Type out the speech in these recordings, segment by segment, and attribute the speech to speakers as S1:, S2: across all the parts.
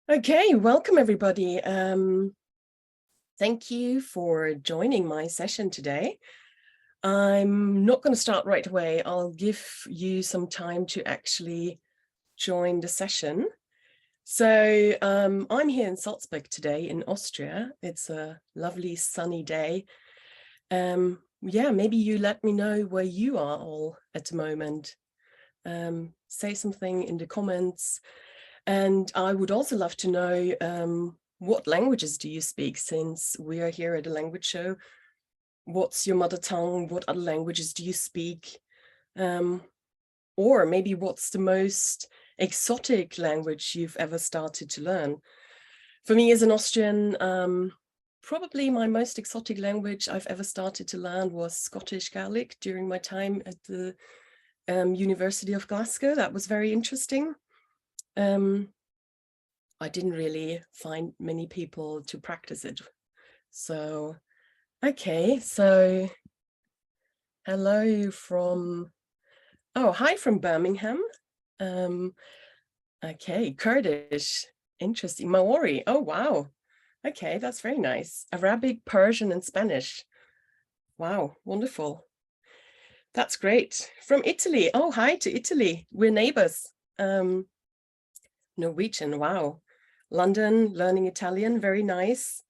S1: Okay, welcome everybody. Thank you for joining my session today. I'm not going to start right away. I'll give you some time to actually join the session. So I'm here in Salzburg today in Austria. It's a lovely sunny day. Yeah, maybe you let me know where you are all at the moment. Say something in the comments. And I would also love to know what languages do you speak, since we are here at a language show. What's your mother tongue? What other languages do you speak? Or maybe what's the most exotic language you've ever started to learn? For me as an Austrian, probably my most exotic language I've ever started to learn was Scottish Gaelic during my time at the University of Glasgow. That was very interesting. I didn't really find many people to practice it. So, okay, so hello from, hi from Birmingham. Okay, Kurdish, interesting. Maori, oh wow. Okay, that's very nice. Arabic, Persian, and Spanish. Wow, wonderful. That's great. From Italy, oh, hi to Italy. We're neighbors. Norwegian, wow. London, learning Italian, very nice.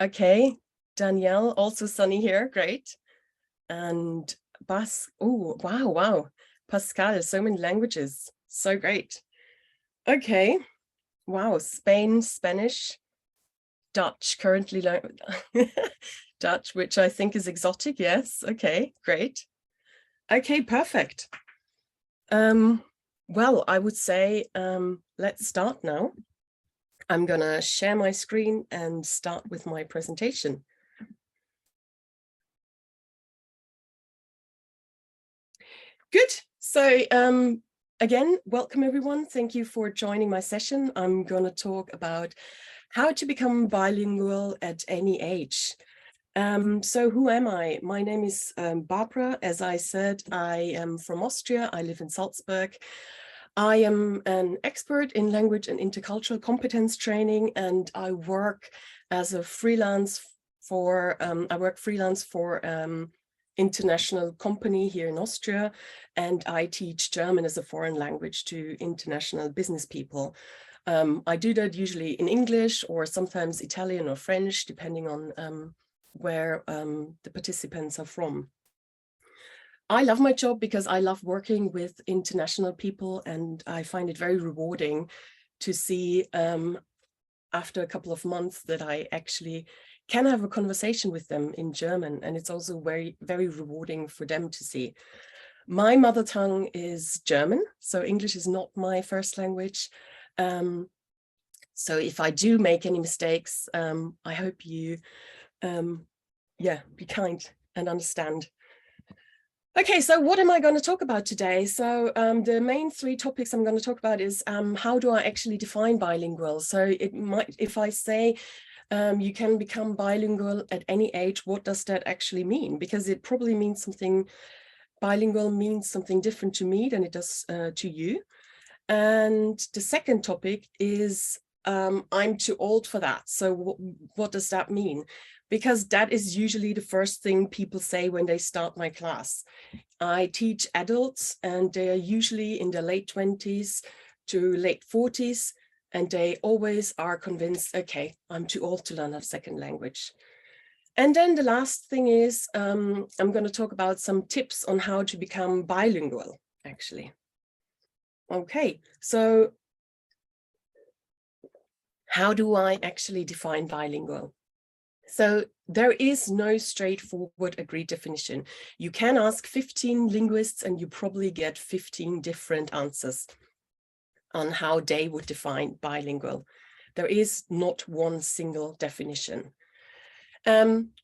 S1: Okay, Danielle, also sunny here, great. And oh, wow. Pascal, so many languages, so great. Okay, wow, Spain, Spanish, Dutch, currently learning Dutch, which I think is exotic, yes, okay, great. Okay, perfect. Well, I would say let's start now. I'm gonna share my screen and start with my presentation. Good. So again, welcome everyone. Thank you for joining my session. I'm going to talk about how to become bilingual at any age. So who am I? My name is Barbara. As I said, I am from Austria. I live in Salzburg. I am an expert in language and intercultural competence training, and I work as a freelance for, international company here in Austria, and I teach German as a foreign language to international business people. I do that usually in English or sometimes Italian or French, depending on where the participants are from. I love my job because I love working with international people, and I find it very rewarding to see after a couple of months that I actually can have a conversation with them in German, and it's also very, very rewarding for them to see. My mother tongue is German, so English is not my first language. So if I do make any mistakes, I hope you, be kind and understand. Okay, so what am I going to talk about today? So the main three topics I'm going to talk about is how do I actually define bilingual? So it might, if I say you can become bilingual at any age, what does that actually mean? Because it probably means something, bilingual means something different to me than it does to you. And the second topic is I'm too old for that. So what does that mean? Because that is usually the first thing people say when they start my class. I teach adults, and they are usually in their late 20s to late 40s, and they always are convinced, okay, I'm too old to learn a second language. And then the last thing is I'm going to talk about some tips on how to become bilingual, actually. Okay, so how do I actually define bilingual? So there is no straightforward agreed definition. You can ask 15 linguists and you probably get 15 different answers on how they would define bilingual. There is not one single definition,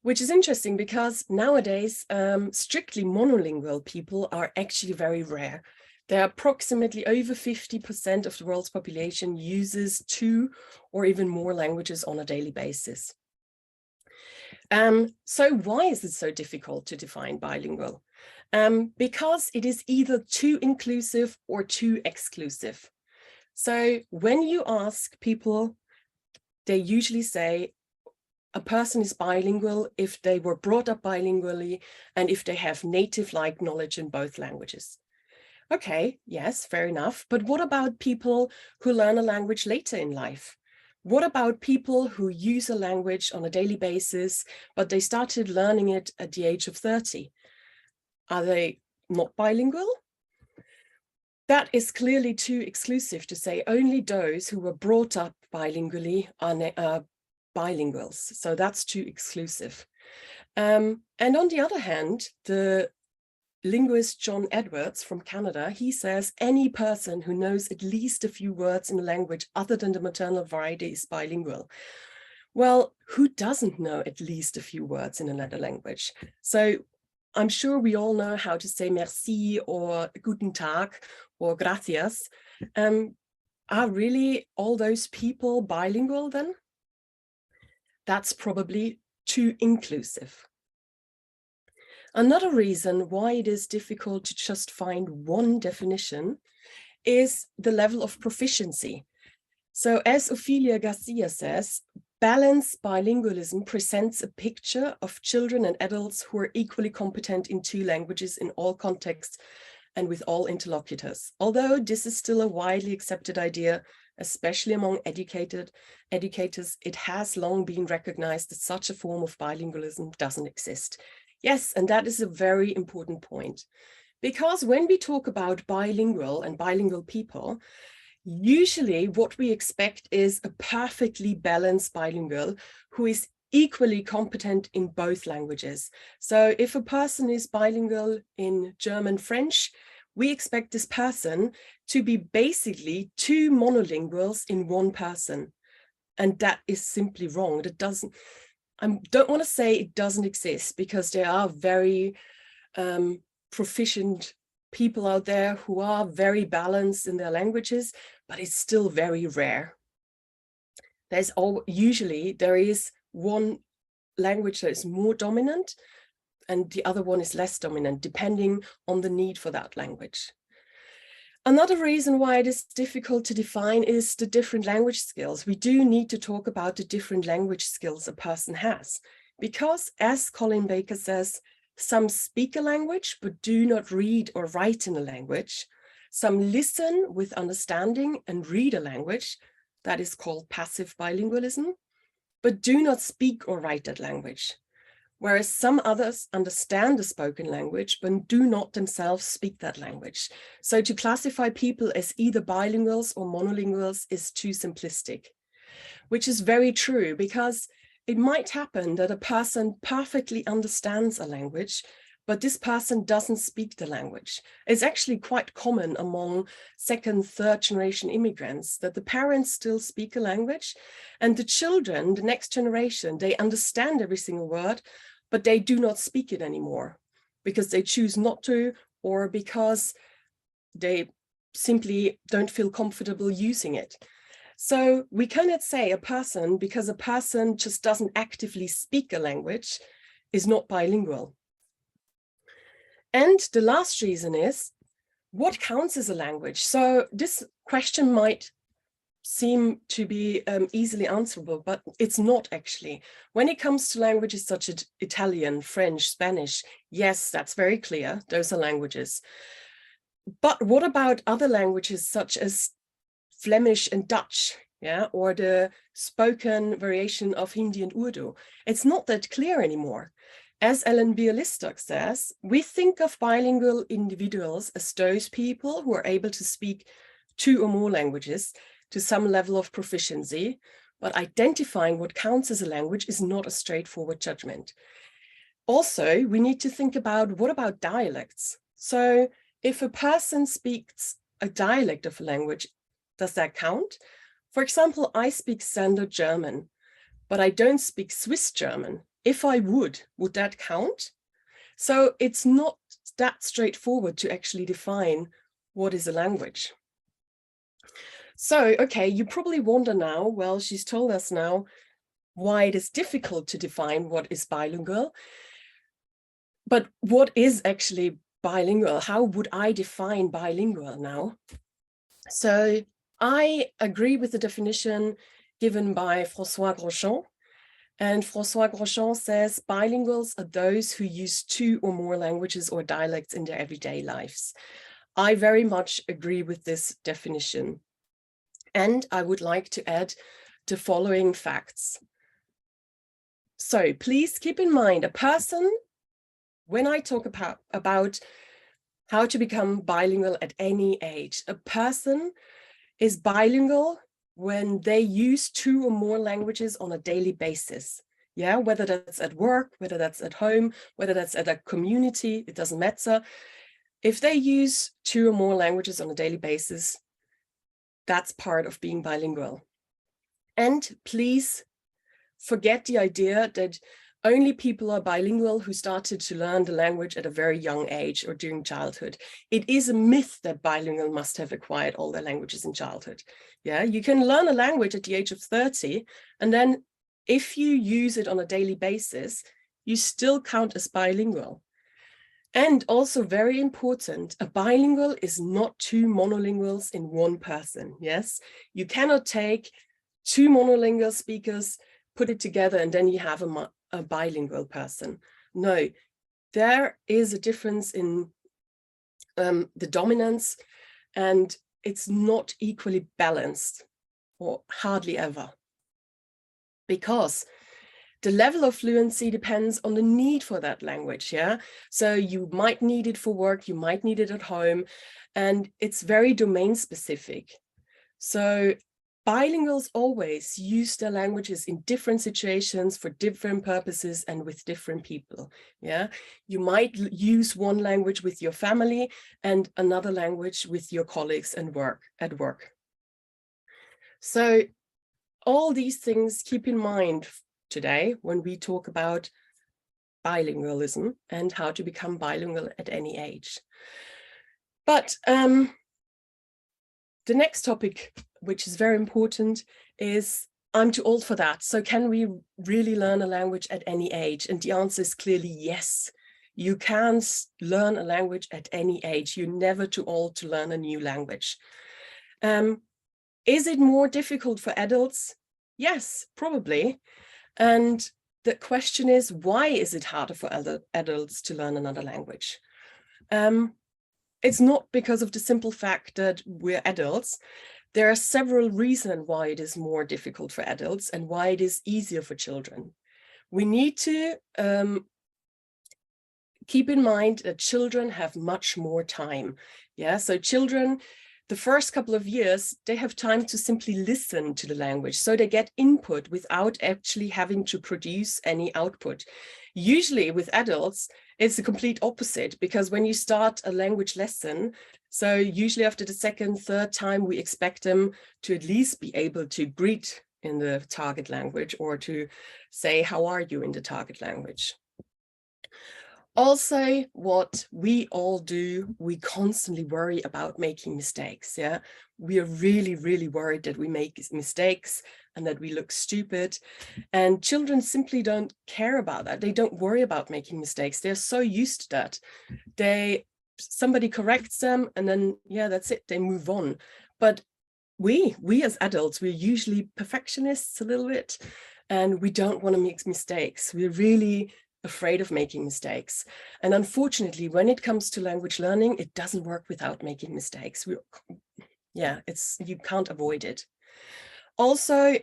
S1: which is interesting because nowadays strictly monolingual people are actually very rare. There are approximately over 50% of the world's population uses 2 or even more languages on a daily basis. So why is it so difficult to define bilingual? Because it is either too inclusive or too exclusive. So when you ask people, they usually say a person is bilingual if they were brought up bilingually and if they have native-like knowledge in both languages. Okay, yes, fair enough. But what about people who learn a language later in life? What about people who use a language on a daily basis, but they started learning it at the age of 30? Are they not bilingual? That is clearly too exclusive to say only those who were brought up bilingually are bilinguals. So that's too exclusive. And on the other hand, the linguist John Edwards from Canada, he says any person who knows at least a few words in a language other than the maternal variety is bilingual. Well, who doesn't know at least a few words in another language? So I'm sure we all know how to say merci or guten Tag or gracias. Are really all those people bilingual then? That's probably too inclusive. Another reason why it is difficult to just find one definition is the level of proficiency. So as Ophelia Garcia says, balanced bilingualism presents a picture of children and adults who are equally competent in two languages in all contexts and with all interlocutors. Although this is still a widely accepted idea, especially among educators, it has long been recognized that such a form of bilingualism doesn't exist. Yes, and that is a very important point, because when we talk about bilingual and bilingual people, usually what we expect is a perfectly balanced bilingual who is equally competent in both languages. So if a person is bilingual in German, French, we expect this person to be basically two monolinguals in one person. And that is simply wrong. That doesn't, I don't want to say it doesn't exist, because there are very proficient people out there who are very balanced in their languages, but it's still very rare. Usually there is one language that is more dominant and the other one is less dominant, depending on the need for that language. Another reason why it is difficult to define is the different language skills. We do need to talk about the different language skills a person has, because as Colin Baker says, some speak a language but do not read or write in a language. Some listen with understanding and read a language, that is called passive bilingualism, but do not speak or write that language. Whereas some others understand the spoken language, but do not themselves speak that language. So to classify people as either bilinguals or monolinguals is too simplistic, which is very true, because it might happen that a person perfectly understands a language, but this person doesn't speak the language. It's actually quite common among second, third generation immigrants that the parents still speak a language, and the children, the next generation, they understand every single word, but they do not speak it anymore because they choose not to, or because they simply don't feel comfortable using it. So we cannot say a person, because a person just doesn't actively speak a language, is not bilingual. And the last reason is, what counts as a language? So this question might seem to be easily answerable, but it's not actually. When it comes to languages such as Italian, French, Spanish, yes, that's very clear. Those are languages. But what about other languages such as Flemish and Dutch, yeah, or the spoken variation of Hindi and Urdu? It's not that clear anymore. As Ellen Bialystok says, we think of bilingual individuals as those people who are able to speak two or more languages to some level of proficiency, but identifying what counts as a language is not a straightforward judgment. Also, we need to think about, what about dialects? So if a person speaks a dialect of a language, does that count? For example, I speak standard German, but I don't speak Swiss German. If I would that count? So it's not that straightforward to actually define what is a language. So, okay, you probably wonder now, well, she's told us now why it is difficult to define what is bilingual. But what is actually bilingual? How would I define bilingual now? So I agree with the definition given by François Groschon. And François Groschon says bilinguals are those who use 2 or more languages or dialects in their everyday lives. I very much agree with this definition. And I would like to add the following facts. So please keep in mind, a person, when I talk about how to become bilingual at any age, a person is bilingual when they use 2 or more languages on a daily basis. Yeah, whether that's at work, whether that's at home, whether that's at a community, it doesn't matter. If they use 2 or more languages on a daily basis, that's part of being bilingual. And please forget the idea that only people are bilingual who started to learn the language at a very young age or during childhood. It is a myth that bilingual must have acquired all their languages in childhood. Yeah, you can learn a language at the age of 30, and then if you use it on a daily basis, you still count as bilingual. And also very important, a bilingual is not 2 monolinguals in one person. Yes, you cannot take 2 monolingual speakers, put it together, and then you have a bilingual person. No, there is a difference in the dominance, and it's not equally balanced, or hardly ever, because the level of fluency depends on the need for that language. Yeah, so you might need it for work, you might need it at home, and it's very domain specific. So bilinguals always use their languages in different situations for different purposes and with different people. Yeah, you might use one language with your family and another language with your colleagues and at work. So all these things keep in mind today when we talk about bilingualism and how to become bilingual at any age. But the next topic, which is very important, is I'm too old for that. So can we really learn a language at any age? And the answer is clearly yes. You can learn a language at any age. You're never too old to learn a new language. Is it more difficult for adults? Yes, probably. And the question is, why is it harder for adults to learn another language? It's not because of the simple fact that we're adults. There are several reasons why it is more difficult for adults and why it is easier for children. We need to keep in mind that children have much more time. Yeah, so children, the first couple of years, they have time to simply listen to the language. So they get input without actually having to produce any output. Usually with adults, it's the complete opposite, because when you start a language lesson, so usually after the second, third time, we expect them to at least be able to greet in the target language or to say, how are you in the target language? Also, what we all do, we constantly worry about making mistakes. Yeah, we are really, really worried that we make mistakes and that we look stupid. And children simply don't care about that. They don't worry about making mistakes. They're so used to that. Somebody corrects them and then, yeah, that's it. They move on. But we as adults, we're usually perfectionists a little bit, and we don't want to make mistakes. We're really afraid of making mistakes. And unfortunately, when it comes to language learning, it doesn't work without making mistakes. You can't avoid it. Also,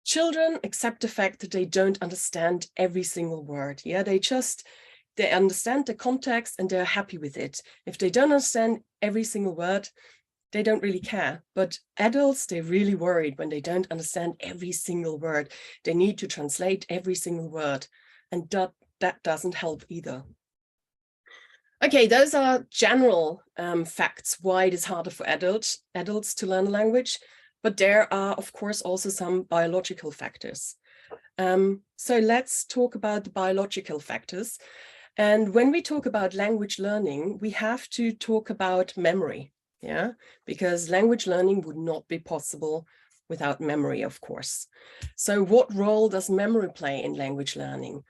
S1: children accept the fact that they don't understand every single word. Yeah, they understand the context and they're happy with it. If they don't understand every single word, they don't really care. But adults, they're really worried when they don't understand every single word. They need to translate every single word. And that doesn't help either. Okay, those are general facts why it is harder for adults to learn a language, but there are, of course, also some biological factors. So let's talk about the biological factors. And when we talk about language learning, we have to talk about memory, yeah, because language learning would not be possible without memory, of course. So what role does memory play in language learning?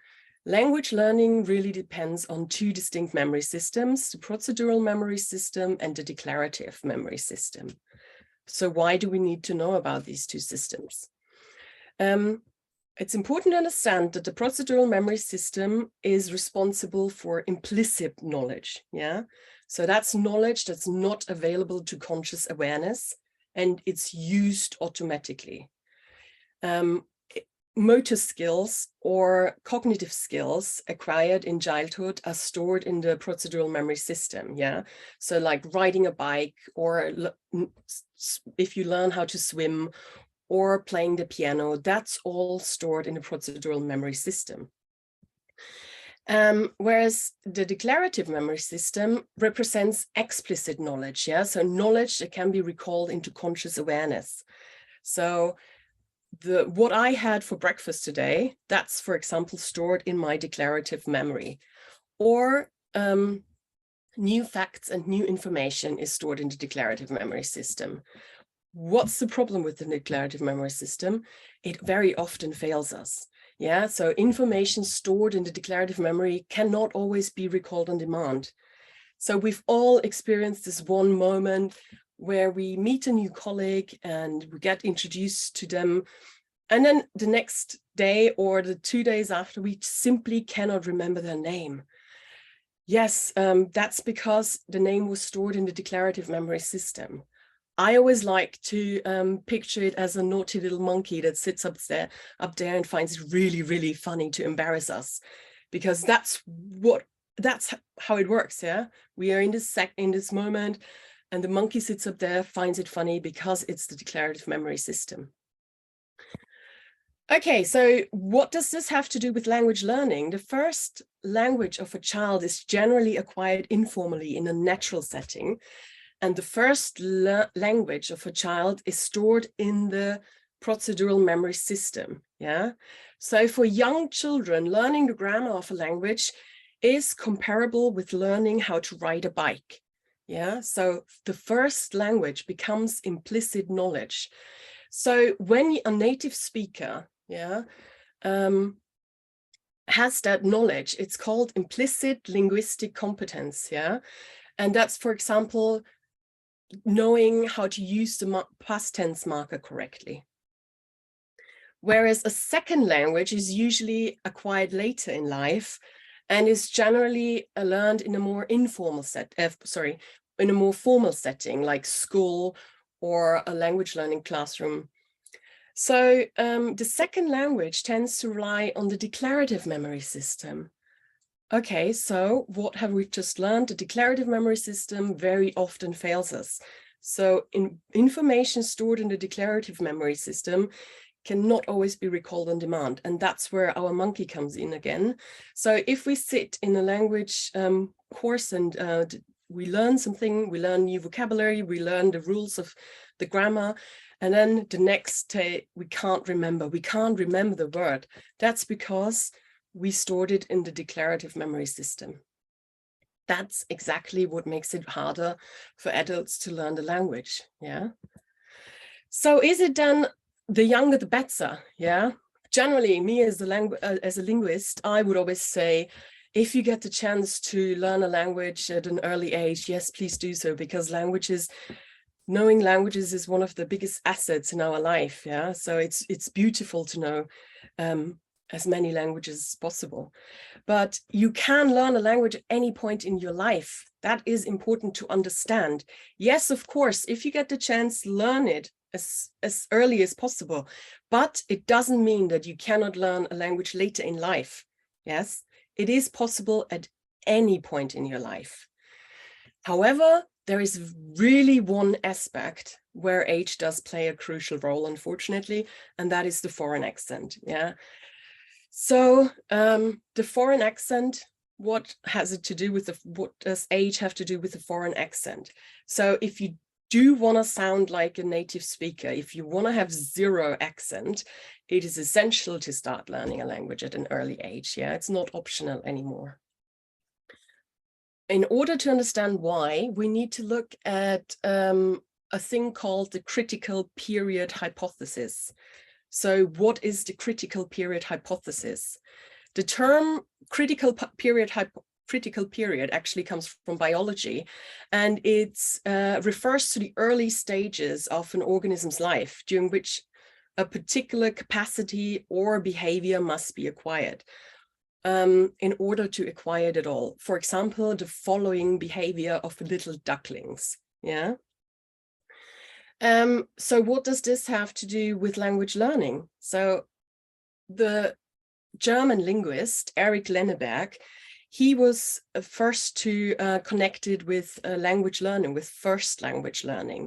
S1: Language learning really depends on 2 distinct memory systems, the procedural memory system and the declarative memory system. So why do we need to know about these two systems? It's important to understand that the procedural memory system is responsible for implicit knowledge. Yeah, so that's knowledge that's not available to conscious awareness, and it's used automatically. Motor skills or cognitive skills acquired in childhood are stored in the procedural memory system. Yeah, so like riding a bike, or if you learn how to swim, or playing the piano, that's all stored in the procedural memory system. Whereas the declarative memory system represents explicit knowledge. Yeah, so knowledge that can be recalled into conscious awareness. So what I had for breakfast today, that's, for example, stored in my declarative memory. Or new facts and new information is stored in the declarative memory system. What's the problem with the declarative memory system? It very often fails us. Yeah, so information stored in the declarative memory cannot always be recalled on demand. So we've all experienced this one moment where we meet a new colleague and we get introduced to them, and then the next day or the 2 days after, we simply cannot remember their name. Yes, that's because the name was stored in the declarative memory system. I always like to picture it as a naughty little monkey that sits up there and finds it really, really funny to embarrass us, because that's how it works. Yeah, we are in this moment, and the monkey sits up there, finds it funny because it's the declarative memory system. Okay, so what does this have to do with language learning? The first language of a child is generally acquired informally in a natural setting. And the first language of a child is stored in the procedural memory system. Yeah. So for young children, learning the grammar of a language is comparable with learning how to ride a bike. Yeah. So the first language becomes implicit knowledge. So when a native speaker, has that knowledge, it's called implicit linguistic competence. Yeah. And that's, for example, knowing how to use the past tense marker correctly. Whereas a second language is usually acquired later in life and is generally learned in a more informal in a more formal setting, like school or a language learning classroom. So the second language tends to rely on the declarative memory system. Okay, so what have we just learned? The declarative memory system very often fails us. So information stored in the declarative memory system cannot always be recalled on demand. And that's where our monkey comes in again. So if we sit in a language course and we learn something, we learn new vocabulary, we learn the rules of the grammar, and then the next day we can't remember the word. That's because we stored it in the declarative memory system. That's exactly what makes it harder for adults to learn the language. Yeah. So is it then the younger the better? Yeah. Generally, me as a linguist, I would always say, if you get the chance to learn a language at an early age, yes, please do so, because knowing languages is one of the biggest assets in our life. Yeah. So it's beautiful to know as many languages as possible. But you can learn a language at any point in your life. That is important to understand. Yes, of course, if you get the chance, learn it as early as possible. But it doesn't mean that you cannot learn a language later in life. Yes, it is possible at any point in your life. However, there is really one aspect where age does play a crucial role, unfortunately, and that is the foreign accent. Yeah. So the foreign accent, what has it to do with what does age have to do with the foreign accent? So if you do want to sound like a native speaker, if you want to have zero accent, it is essential to start learning a language at an early age. Yeah, it's not optional anymore. In order to understand why, we need to look at a thing called the critical period hypothesis. So what is the critical period hypothesis? The term critical period critical period actually comes from biology, and it refers to the early stages of an organism's life during which a particular capacity or behavior must be acquired. In order to acquire it all. For example, the following behavior of little ducklings. Yeah. So what does this have to do with language learning? So the German linguist Erich Lenneberg, he was first to connect it with language learning, with first language learning.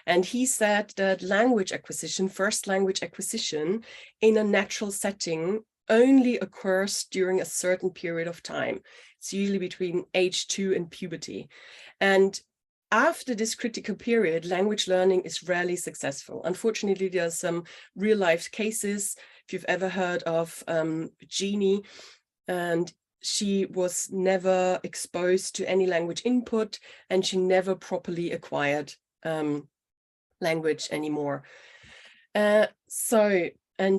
S1: And he said that language acquisition, first language acquisition in a natural setting only occurs during a certain period of time. It's usually between age 2 and puberty. And after this critical period, language learning is rarely successful. Unfortunately, there are some real life cases. If you've ever heard of Jeannie, and she was never exposed to any language input, and she never properly acquired language anymore. And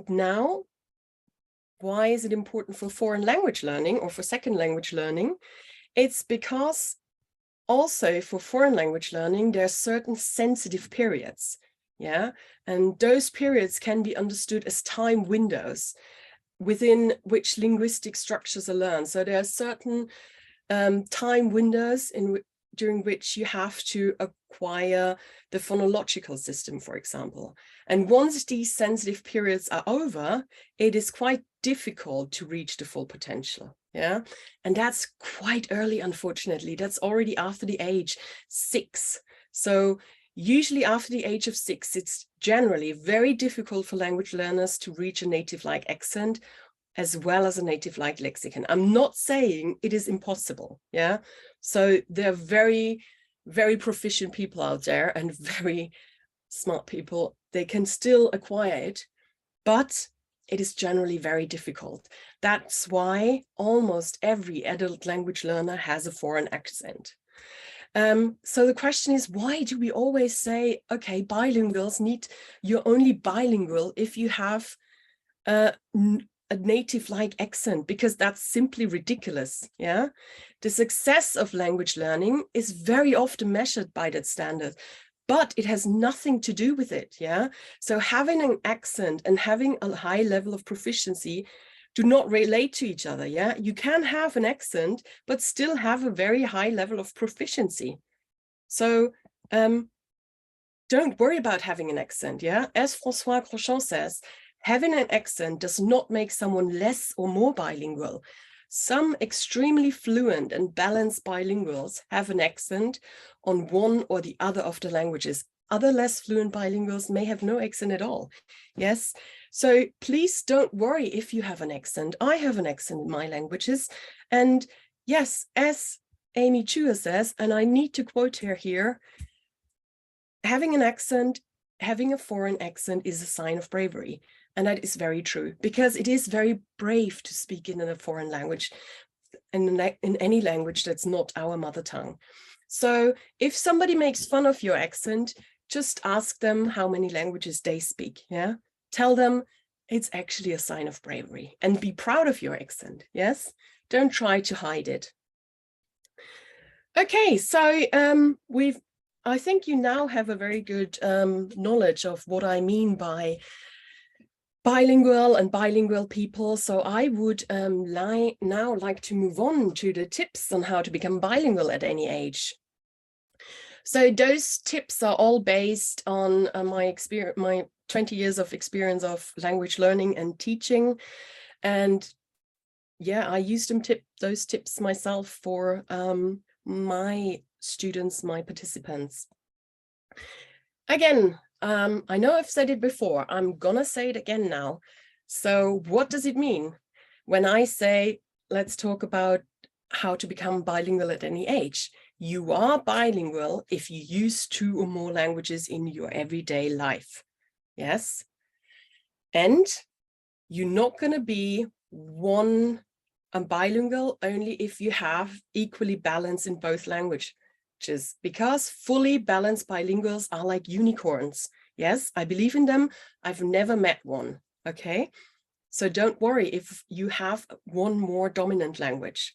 S1: now, why is it important for foreign language learning or for second language learning? It's because also for foreign language learning, there are certain sensitive periods, yeah? And those periods can be understood as time windows within which linguistic structures are learned. So there are certain time windows during which you have to acquire the phonological system, for example. And once these sensitive periods are over, it is quite difficult to reach the full potential. Yeah, and that's quite early, unfortunately. That's already after the age 6. So usually after the age of 6, it's generally very difficult for language learners to reach a native-like accent as well as a native-like lexicon. I'm not saying it is impossible, yeah? So there are very, very proficient people out there and very smart people. They can still acquire it, but it is generally very difficult. That's why almost every adult language learner has a foreign accent. So the question is, why do we always say, okay, you're only bilingual if you have a native-like accent? Because that's simply ridiculous, yeah? The success of language learning is very often measured by that standard, but it has nothing to do with it, yeah? So having an accent and having a high level of proficiency do not relate to each other, yeah? You can have an accent, but still have a very high level of proficiency. So don't worry about having an accent, yeah? As François Crochon says, having an accent does not make someone less or more bilingual. Some extremely fluent and balanced bilinguals have an accent on one or the other of the languages. Other less fluent bilinguals may have no accent at all. Yes, so please don't worry if you have an accent. I have an accent in my languages. And yes, as Amy Chua says, and I need to quote her here, having an accent, having a foreign accent is a sign of bravery. And that is very true, because it is very brave to speak in a foreign language, in any language that's not our mother tongue. So if somebody makes fun of your accent, just ask them how many languages they speak, yeah? Tell them it's actually a sign of bravery, and be proud of your accent, yes? Don't try to hide it. Okay, so I think you now have a very good knowledge of what I mean by bilingual and bilingual people. So I would now like to move on to the tips on how to become bilingual at any age. So those tips are all based on my 20 years of experience of language learning and teaching. And yeah, I used those tips myself for my students, my participants. Again, I know I've said it before, I'm gonna say it again now. So what does it mean when I say, let's talk about how to become bilingual at any age? You are bilingual if you use 2 or more languages in your everyday life, yes? And you're not gonna be bilingual only if you have equally balance in both languages, because fully balanced bilinguals are like unicorns. Yes, I believe in them. I've never met one, okay? So don't worry if you have one more dominant language.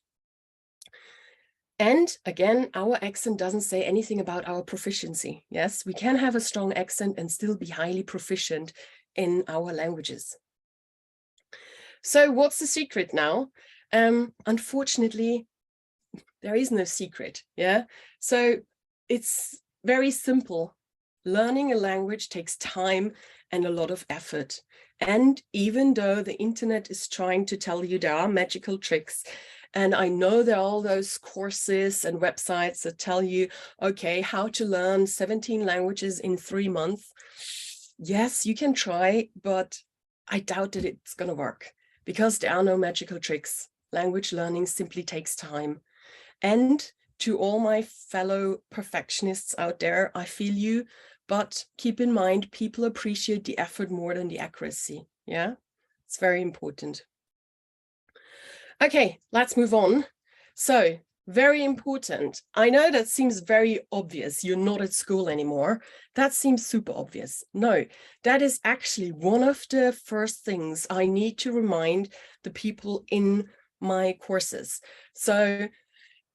S1: And again, our accent doesn't say anything about our proficiency. Yes, we can have a strong accent and still be highly proficient in our languages. So what's the secret now? Unfortunately, there is no secret. Yeah. So it's very simple. Learning a language takes time and a lot of effort. And even though the internet is trying to tell you there are magical tricks, and I know there are all those courses and websites that tell you, okay, how to learn 17 languages in 3 months. Yes, you can try, but I doubt that it's going to work because there are no magical tricks. Language learning simply takes time. And to all my fellow perfectionists out there, I feel you, but keep in mind, people appreciate the effort more than the accuracy. Yeah, it's very important. Okay, let's move on. So, very important. I know that seems very obvious. You're not at school anymore. That seems super obvious. No, that is actually one of the first things I need to remind the people in my courses. So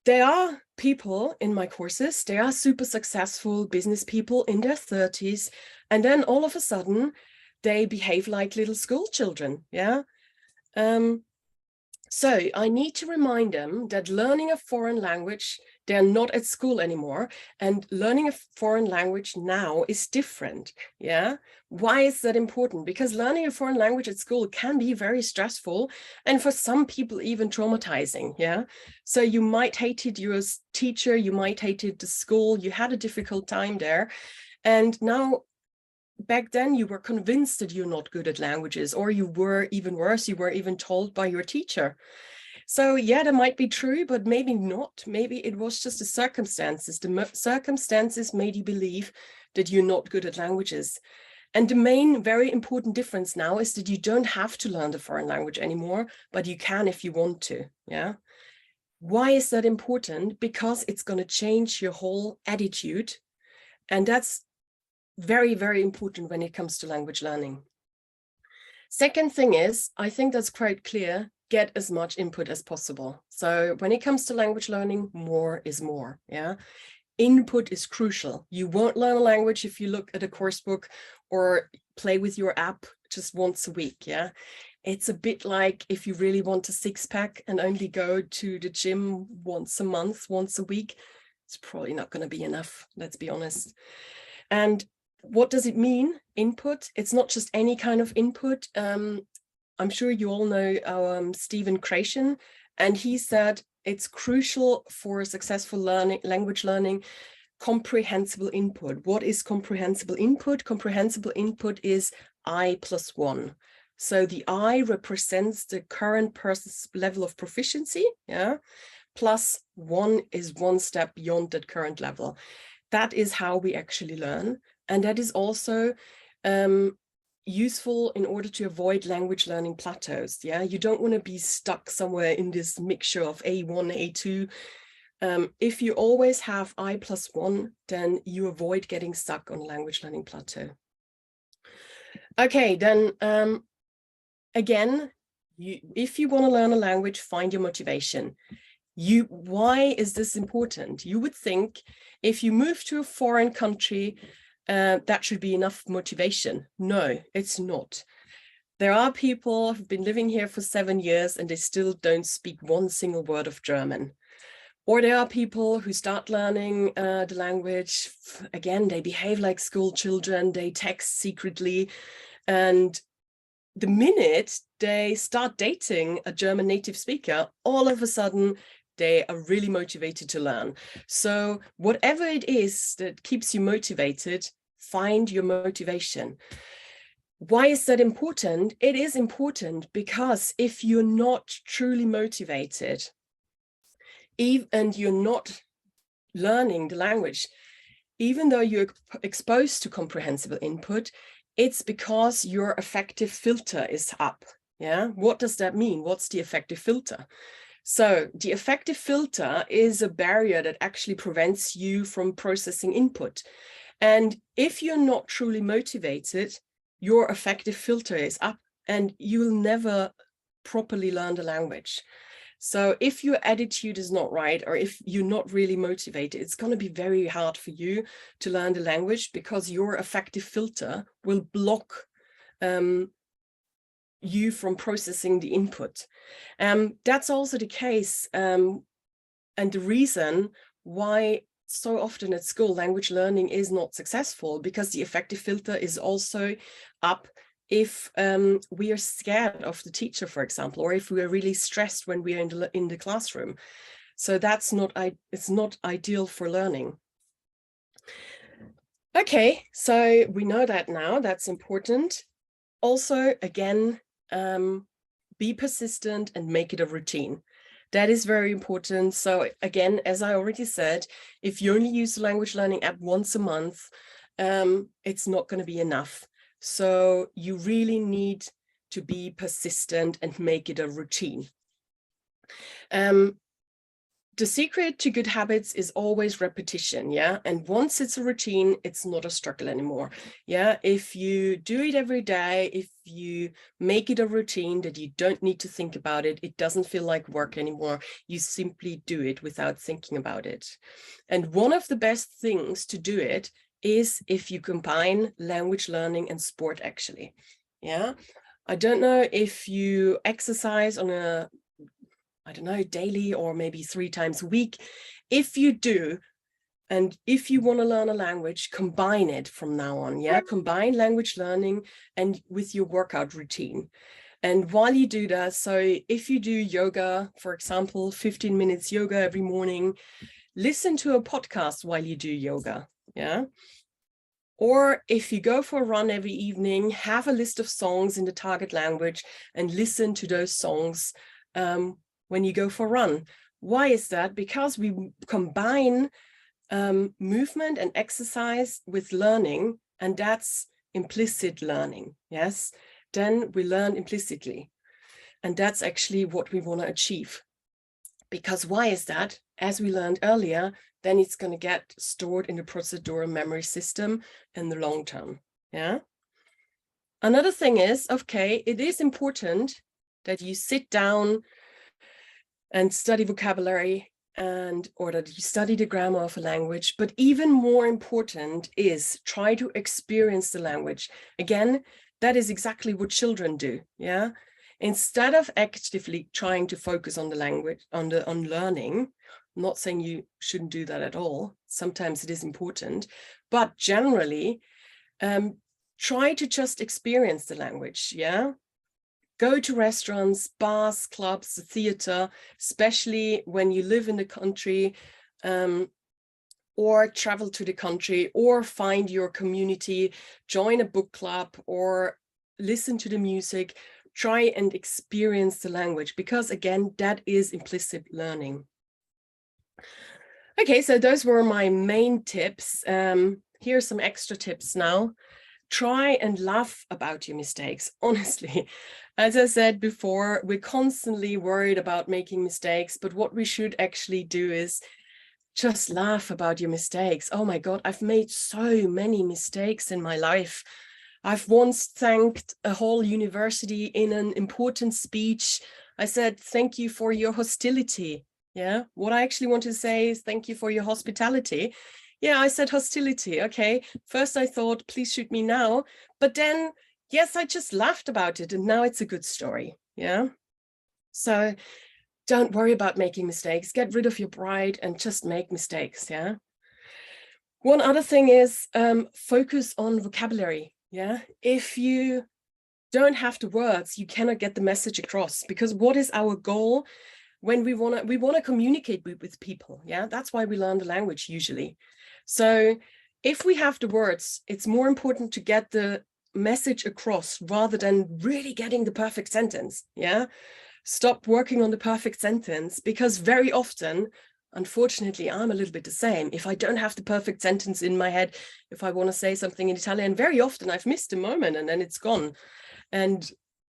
S1: there are people in my courses, they are super successful business people in their 30s, and then all of a sudden they behave like little school children. Yeah. So I need to remind them that learning a foreign language, they're not at school anymore, and learning a foreign language now is different. Yeah. Why is that important? Because learning a foreign language at school can be very stressful and for some people even traumatizing. Yeah. So you might hate it, your teacher, you might hate it, the school, you had a difficult time there. And now back then you were convinced that you're not good at languages, or you were even worse, you were even told by your teacher. So yeah, that might be true, but maybe not. Maybe it was just the circumstances. The circumstances made you believe that you're not good at languages. And the main very important difference now is that you don't have to learn the foreign language anymore, but you can if you want to. Yeah. Why is that important? Because it's going to change your whole attitude. And that's very, very important when it comes to language learning. Second thing is, I think that's quite clear, get as much input as possible. So when it comes to language learning, more is more. Yeah. Input is crucial. You won't learn a language if you look at a course book or play with your app just once a week. Yeah. It's a bit like if you really want a six-pack and only go to the gym once a month, once a week, it's probably not going to be enough. Let's be honest. And what does it mean? Input. It's not just any kind of input. I'm sure you all know Stephen Creation, and he said it's crucial for successful language learning, comprehensible input. What is comprehensible input? Comprehensible input is I plus 1. So the I represents the current person's level of proficiency, yeah, plus 1 is one step beyond that current level. That is how we actually learn. And that is also useful in order to avoid language learning plateaus. Yeah, you don't want to be stuck somewhere in this mixture of A1, A2. If you always have I plus 1, then you avoid getting stuck on a language learning plateau. Okay, then again, if you want to learn a language, find your motivation. Why is this important? You would think if you move to a foreign country, that should be enough motivation. No, it's not. There are people who've been living here for 7 years and they still don't speak one single word of German. Or there are people who start learning the language. Again, they behave like school children, they text secretly. And the minute they start dating a German native speaker, all of a sudden, they are really motivated to learn. So whatever it is that keeps you motivated, find your motivation. Why is that important? It is important because if you're not truly motivated and you're not learning the language, even though you're exposed to comprehensible input, it's because your affective filter is up. Yeah. What does that mean? What's the affective filter? So the affective filter is a barrier that actually prevents you from processing input. And if you're not truly motivated, your affective filter is up and you'll never properly learn the language. So if your attitude is not right, or if you're not really motivated, it's going to be very hard for you to learn the language, because your affective filter will block you from processing the input. That's also the case, and the reason why so often at school language learning is not successful, because the affective filter is also up if we are scared of the teacher, for example, or if we are really stressed when we are in the classroom. So that's not, it's not ideal for learning. Okay, so we know that now, that's important. Also, again, be persistent and make it a routine. That is very important. So again, as I already said, if you only use the language learning app once a month, it's not going to be enough. So you really need to be persistent and make it a routine. The secret to good habits is always repetition, yeah? And once it's a routine, it's not a struggle anymore, yeah? If you do it every day, if you make it a routine that you don't need to think about it, it doesn't feel like work anymore. You simply do it without thinking about it. And one of the best things to do it is if you combine language learning and sport, actually, yeah? I don't know if you exercise on a, I don't know, daily or maybe 3 times a week. If you do, and if you want to learn a language, combine it from now on, yeah? Combine language learning and with your workout routine. And while you do that, so if you do yoga, for example, 15 minutes yoga every morning, listen to a podcast while you do yoga, yeah? Or if you go for a run every evening, have a list of songs in the target language and listen to those songs when you go for a run. Why is that? Because we combine movement and exercise with learning, and that's implicit learning, yes? Then we learn implicitly, and that's actually what we want to achieve. Because why is that? As we learned earlier, then it's going to get stored in the procedural memory system in the long term, yeah? Another thing is, okay, it is important that you sit down and study vocabulary, and or that you study the grammar of a language, but even more important is try to experience the language. Again, that is exactly what children do, yeah? Instead of actively trying to focus on the language, on learning, I'm not saying you shouldn't do that at all. Sometimes it is important, but generally, try to just experience the language, yeah? Go to restaurants, bars, clubs, the theater, especially when you live in the country, or travel to the country, or find your community, join a book club, or listen to the music. Try and experience the language, because again, that is implicit learning. Okay, so those were my main tips. Here are some extra tips now. Try and laugh about your mistakes. Honestly, as I said before, we're constantly worried about making mistakes, but what we should actually do is just laugh about your mistakes. Oh my God, I've made so many mistakes in my life. I've once thanked a whole university in an important speech. I said, thank you for your hostility. Yeah, what I actually want to say is thank you for your hospitality. Yeah, I said hostility. Okay, first I thought, please shoot me now. But then, yes, I just laughed about it, and now it's a good story. Yeah. So don't worry about making mistakes. Get rid of your pride and just make mistakes. Yeah. One other thing is focus on vocabulary. Yeah. If you don't have the words, you cannot get the message across, because what is our goal when we want to communicate with people? Yeah, that's why we learn the language usually. So if we have the words, it's more important to get the message across rather than really getting the perfect sentence. Yeah, stop working on the perfect sentence, because very often, unfortunately, I'm a little bit the same. If I don't have the perfect sentence in my head, if I want to say something in Italian, very often I've missed a moment and then it's gone. And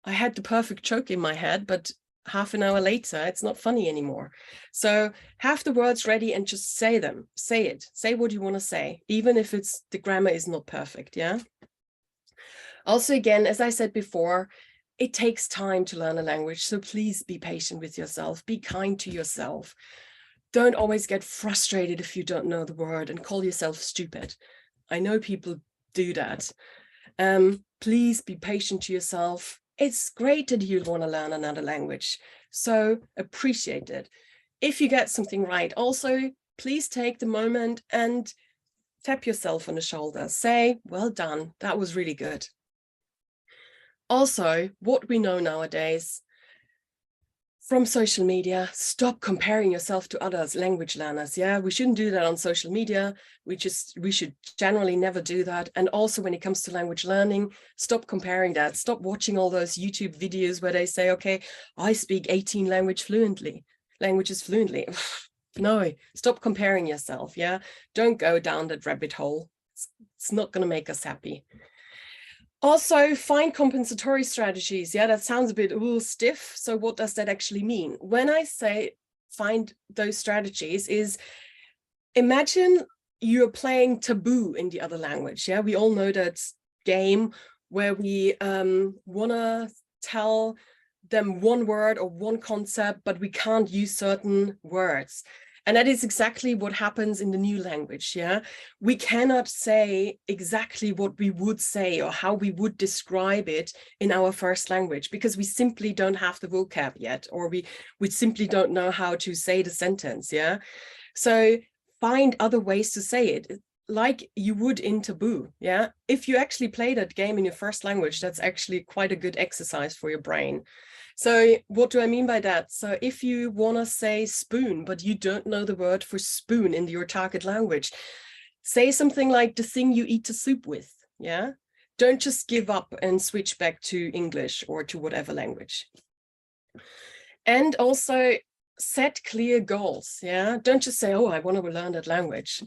S1: I had the perfect joke in my head, but half an hour later, it's not funny anymore. So have the words ready and just say them. Say it. Say what you want to say, even if the grammar is not perfect. Yeah. Also, again, as I said before, it takes time to learn a language. So please be patient with yourself. Be kind to yourself. Don't always get frustrated if you don't know the word and call yourself stupid. I know people do that. Please be patient to yourself. It's great that you want to learn another language. So appreciate it. If you get something right, also, please take the moment and tap yourself on the shoulder. Say, well done, that was really good. Also, what we know nowadays from social media, stop comparing yourself to others, language learners. Yeah, we shouldn't do that on social media. We should generally never do that. And also when it comes to language learning, stop comparing that. Stop watching all those YouTube videos where they say, okay, I speak 18 languages fluently. No, stop comparing yourself. Yeah, don't go down that rabbit hole. It's not going to make us happy. Also, find compensatory strategies. Yeah, that sounds a bit stiff. So what does that actually mean? When I say find those strategies, is imagine you're playing taboo in the other language. Yeah, we all know that game where we want to tell them one word or one concept, but we can't use certain words. And that is exactly what happens in the new language. Yeah, we cannot say exactly what we would say or how we would describe it in our first language because we simply don't have the vocab yet, or we simply don't know how to say the sentence. Yeah, so find other ways to say it, like you would in taboo. Yeah, if you actually play that game in your first language, that's actually quite a good exercise for your brain. So what do I mean by that? So if you want to say spoon, but you don't know the word for spoon in your target language, say something like the thing you eat the soup with. Yeah, don't just give up and switch back to English or to whatever language. And also set clear goals. Yeah, don't just say, oh, I want to learn that language,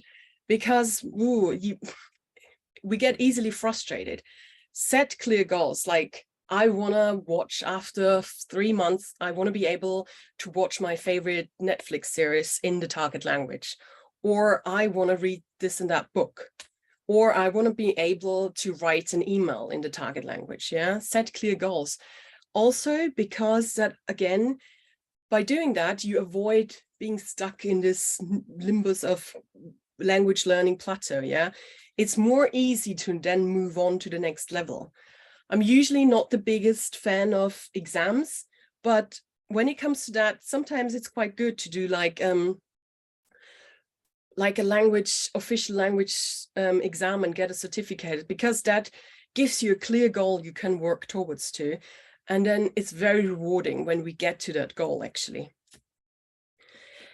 S1: because we get easily frustrated. Set clear goals, like I want to watch after 3 months, I want to be able to watch my favorite Netflix series in the target language, or I want to read this and that book, or I want to be able to write an email in the target language. Yeah, set clear goals. Also, because that, again, by doing that, you avoid being stuck in this limbus of language learning plateau. Yeah, it's more easy to then move on to the next level. I'm usually not the biggest fan of exams, but when it comes to that, sometimes it's quite good to do like a official language exam and get a certificate, because that gives you a clear goal you can work towards to. And then it's very rewarding when we get to that goal, actually.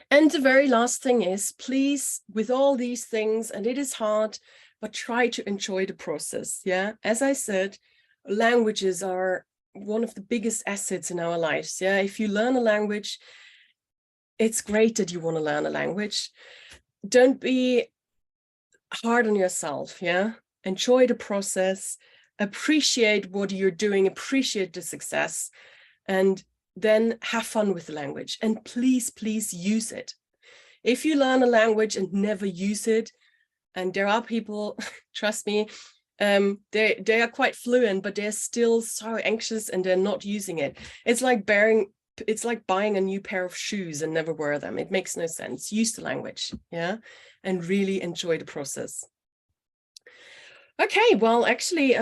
S1: And the very last thing is, please, with all these things, and it is hard, but try to enjoy the process. Yeah, as I said, languages are one of the biggest assets in our lives. Yeah, if you learn a language, it's great that you want to learn a language. Don't be hard on yourself. Yeah, enjoy the process, appreciate what you're doing, appreciate the success, and then have fun with the language. And please, please use it. If you learn a language and never use it, and there are people, trust me, they are quite fluent, but they're still so anxious and they're not using it. It's like buying a new pair of shoes and never wear them. It makes no sense. Use the language, yeah, and really enjoy the process. Okay, well, actually,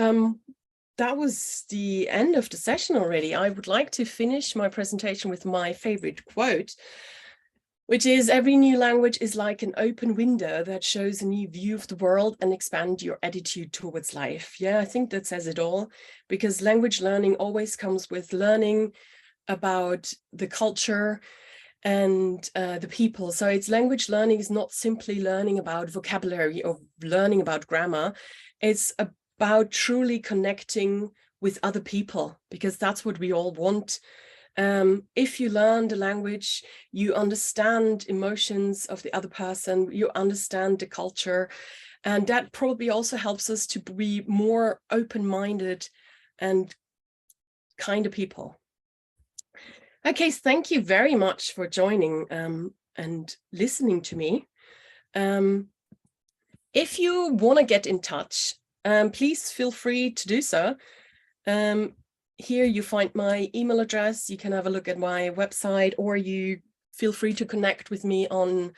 S1: that was the end of the session already. I would like to finish my presentation with my favorite quote, which is, every new language is like an open window that shows a new view of the world and expand your attitude towards life. Yeah, I think that says it all, because language learning always comes with learning about the culture and the people. So it's language learning is not simply learning about vocabulary or learning about grammar. It's about truly connecting with other people, because that's what we all want. If you learn the language, you understand emotions of the other person, you understand the culture, and that probably also helps us to be more open-minded and kinder people. Okay, thank you very much for joining and listening to me. If you want to get in touch, please feel free to do so. here you find my email address. You can have a look at my website, or you feel free to connect with me on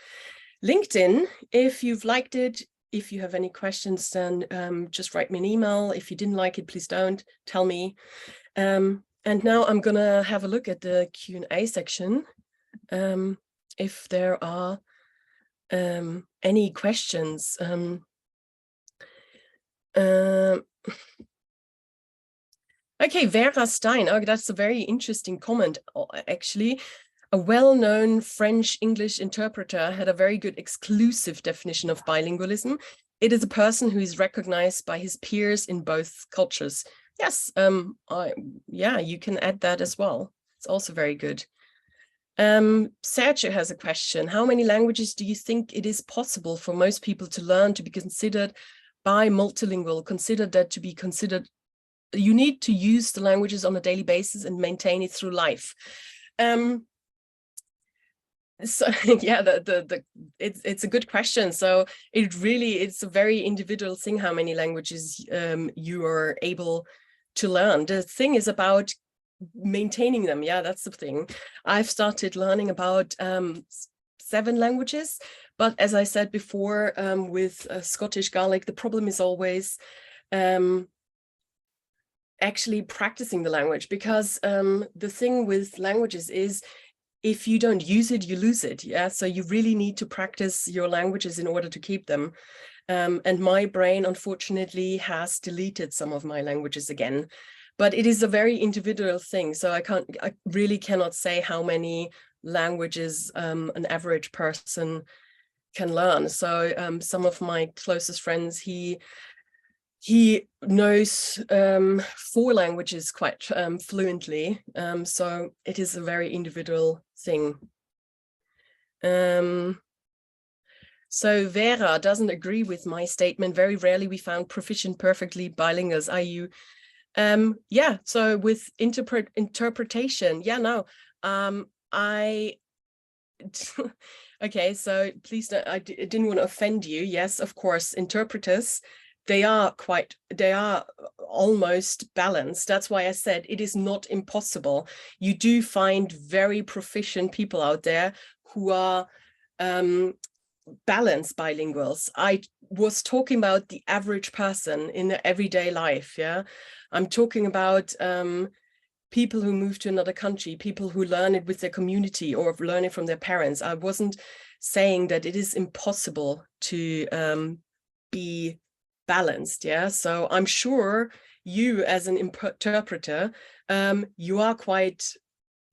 S1: LinkedIn if you've liked it. If you have any questions, then just write me an email. If you didn't like it, please don't tell me. And now I'm gonna have a look at the Q&A section. If there are any questions. Okay, Vera Stein. Oh, that's a very interesting comment, actually. A well-known French English interpreter had a very good exclusive definition of bilingualism. It is a person who is recognized by his peers in both cultures. Yes, yeah, you can add that as well. It's also very good. Sergio has a question. How many languages do you think it is possible for most people to learn to be considered multilingual? Consider that to be considered. You need to use the languages on a daily basis and maintain it through life. So yeah, it's a good question. So it's a very individual thing how many languages you are able to learn. The thing is about maintaining them. Yeah, that's the thing. I've started learning about 7 languages, but as I said before, with Scottish Gaelic, the problem is always actually practicing the language, because the thing with languages is if you don't use it, you lose it. Yeah, so you really need to practice your languages in order to keep them. And my brain, unfortunately, has deleted some of my languages again. But it is a very individual thing. So I really cannot say how many languages an average person can learn. So some of my closest friends, he knows 4 languages quite fluently. So it is a very individual thing. So Vera doesn't agree with my statement. Very rarely we found proficient, perfectly bilinguals. Are you? Yeah, so with interpretation, yeah, no, okay, so please don't, I didn't want to offend you. Yes, of course, interpreters, they are almost balanced. That's why I said it is not impossible. You do find very proficient people out there who are balanced bilinguals. I was talking about the average person in their everyday life. Yeah, I'm talking about people who move to another country, people who learn it with their community or learn it from their parents. I wasn't saying that it is impossible to be balanced. Yeah, so I'm sure you as an interpreter, you are quite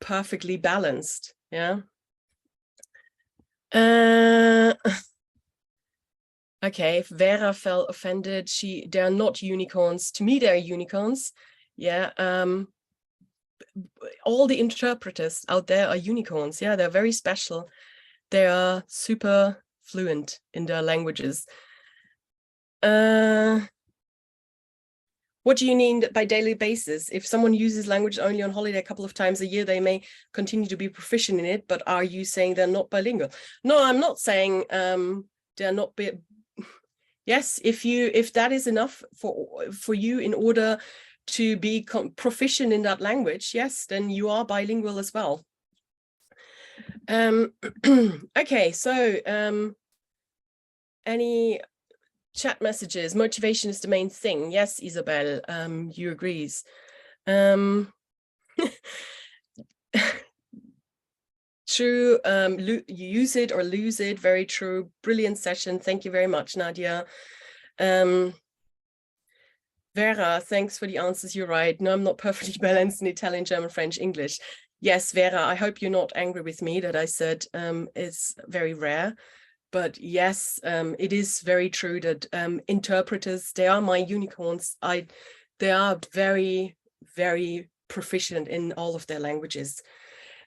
S1: perfectly balanced. Yeah. Okay, Vera felt offended. They're not unicorns. To me, they're unicorns. Yeah. All the interpreters out there are unicorns. Yeah, they're very special. They are super fluent in their languages. What do you mean by daily basis? If someone uses language only on holiday a couple of times a year, they may continue to be proficient in it, but are you saying they're not bilingual? No, I'm not saying they're not. Yes, if that is enough for you in order to be proficient in that language, yes, then you are bilingual as well. Okay, so any chat messages? Motivation is the main thing. Yes, Isabel, you agrees. True, you use it or lose it. Very true. Brilliant session. Thank you very much, Nadia. Vera, thanks for the answers. You're right. No, I'm not perfectly balanced in Italian, German, French, English. Yes, Vera, I hope you're not angry with me that I said it's very rare. But yes, it is very true that interpreters, they are my unicorns. They are very, very proficient in all of their languages.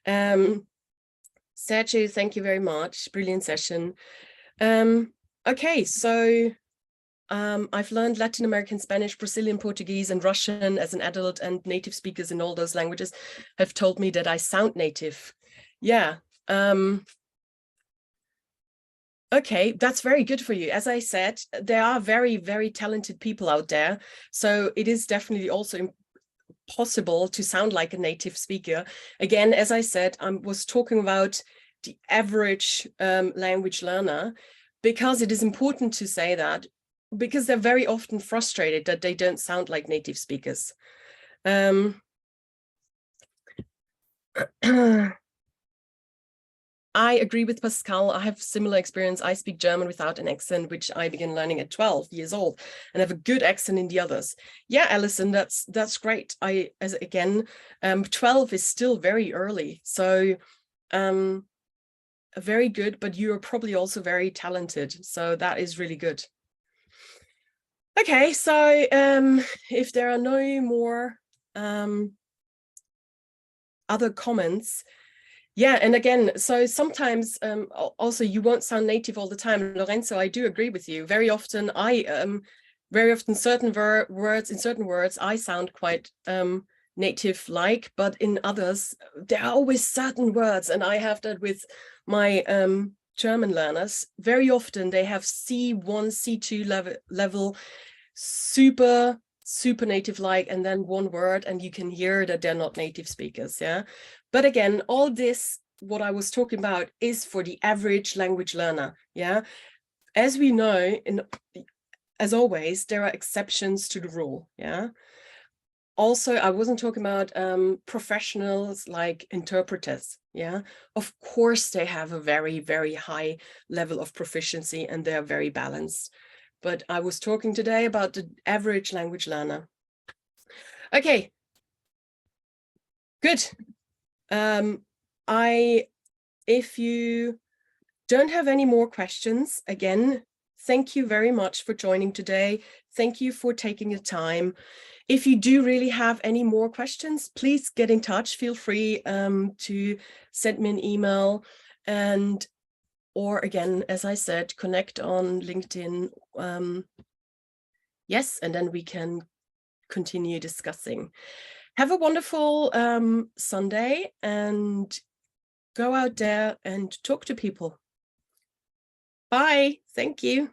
S1: Sergio, thank you very much. Brilliant session. Okay, so I've learned Latin American Spanish, Brazilian Portuguese, and Russian as an adult, and native speakers in all those languages have told me that I sound native. Yeah. Okay, that's very good for you. As I said, there are very, very talented people out there. So it is definitely also possible to sound like a native speaker. Again, as I said, I was talking about the average language learner, because it is important to say that, because they're very often frustrated that they don't sound like native speakers. I agree with Pascal. I have similar experience. I speak German without an accent, which I began learning at 12 years old, and have a good accent in the others. Yeah, Alison, that's great. 12 is still very early. So very good, but you're probably also very talented. So that is really good. Okay, so if there are no more other comments, yeah, and again, so sometimes also you won't sound native all the time. Lorenzo, I do agree with you. Very often certain words, in certain words, I sound quite native-like, but in others, there are always certain words, and I have that with my German learners. Very often they have C1, C2 level, super native-like, and then one word, and you can hear that they're not native speakers, yeah? But again, all this, what I was talking about, is for the average language learner, yeah? As we know, as always, there are exceptions to the rule, yeah? Also, I wasn't talking about professionals like interpreters, yeah? Of course, they have a very, very high level of proficiency, and they're very balanced. But I was talking today about the average language learner. Okay, good. If you don't have any more questions, again, thank you very much for joining today. Thank you for taking the time. If you do really have any more questions, please get in touch. Feel free to send me an email, or again, as I said, connect on LinkedIn. Yes, and then we can continue discussing. Have a wonderful Sunday, and go out there and talk to people. Bye. Thank you.